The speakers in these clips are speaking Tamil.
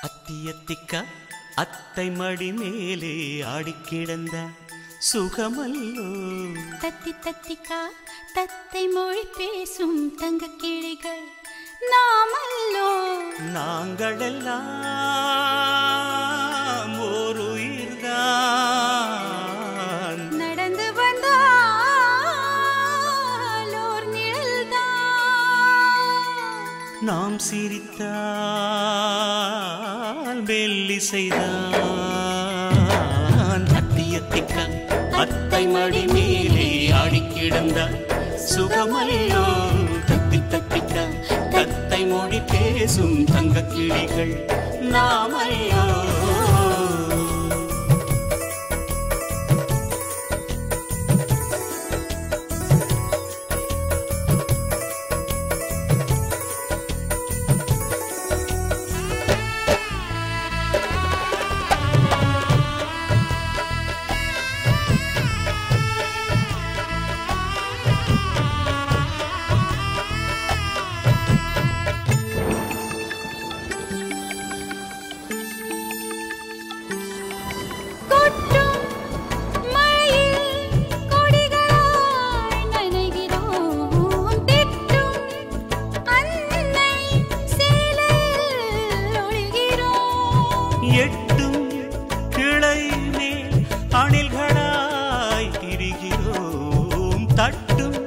அத்தியத்திக்கா அத்தை மடி மேலே ஆடிக்கிடந்த சுகமல்லோ. தத்தி தத்திக்கா தத்தை மொழி பேசும் தங்க கிளிகள் நாமல்லோ. நாங்களெல்லாம் ஓர் உயிர்தான், நடந்து வந்தால் ஓர் நிழல்தான். நாம் சிரித்தால் மெல்லிசைதான். அத்தியத்திக்கா அத்தை மடி மேலே ஆடிக்கிடந்த சுகமல்லோ. தத்தி தத்திக்கா தத்தை மொழி பேசும் தங்க கிளிகள் நாமல்லோ. எட்டும் கிளை மேல் அணில்களாய் திரிகிறோம். தட்டும்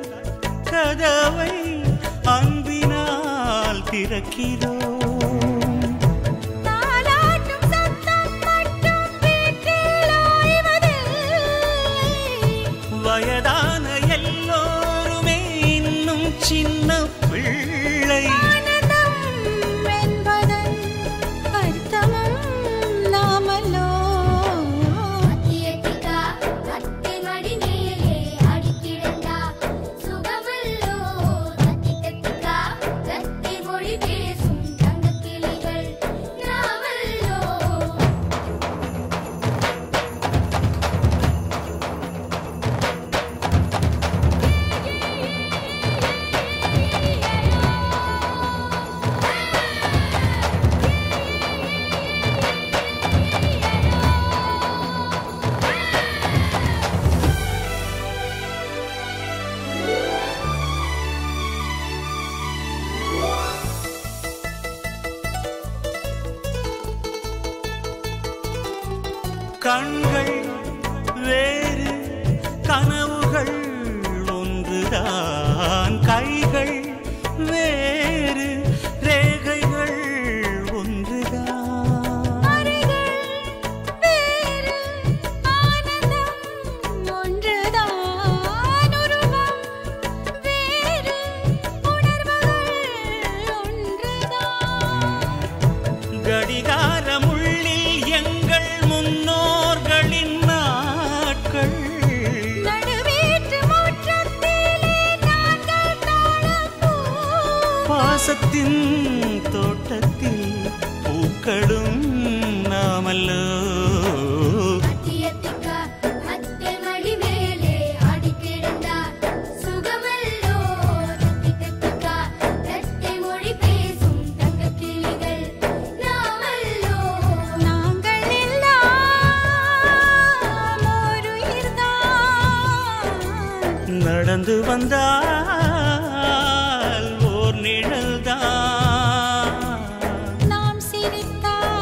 கதவை அன்பினால் திறக்கிறோம். வயதான எல்லோருமே இன்னும் சின்ன பிள்ளை. கண்கள் வேறு கனவுகள் ஒன்றுதான். கைகள் வேறு ரேகைகள் ஒன்றுதான். கடிகாரம் உள்ளில் எங்கள் முன்னோர்களின் நாட்கள். பாசத்தின் தோட்டத்தில் பூக்களும் நாமல்லோ. நடந்து வந்தால் ஓர் நிழல்தான். நாம் சிரித்தால்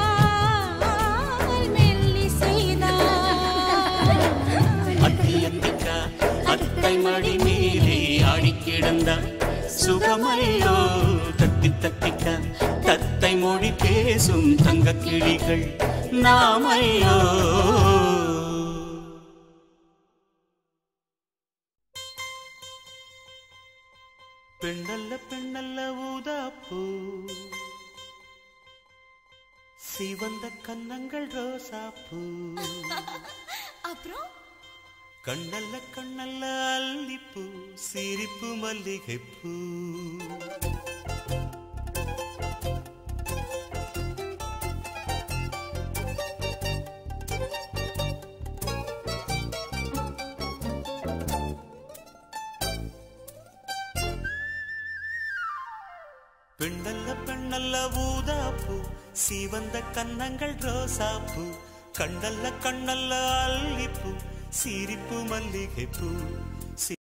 மெல்லிசைதான். அத்தியத்திக்கா அத்தை மடி மேலே ஆடிக்கிடந்த சுகமல்லோ. தத்தி தத்திக்கா தத்தை மொழி பேசும் தங்க கிளிகள் நாமல்லோ. பெண்ணல்ல பெண்ணல்ல ஊதாப்பூ, சிவந்த கன்னங்கள் ரோசாப்பூ. அப்புறம் கண்ணல்ல கண்ணல்ல அல்லிப்பூ, சிரிப்பு மல்லிகைப்பூ. பெண்ணல்ல பெண்ணல்ல ஊதாப்பூ சிவந்த கன்னங்கள் ரோசாப்பூ கண்ணல்ல கண்ணல்ல அல்லிப்பூ சிரிப்பு மல்லிகைப்பூ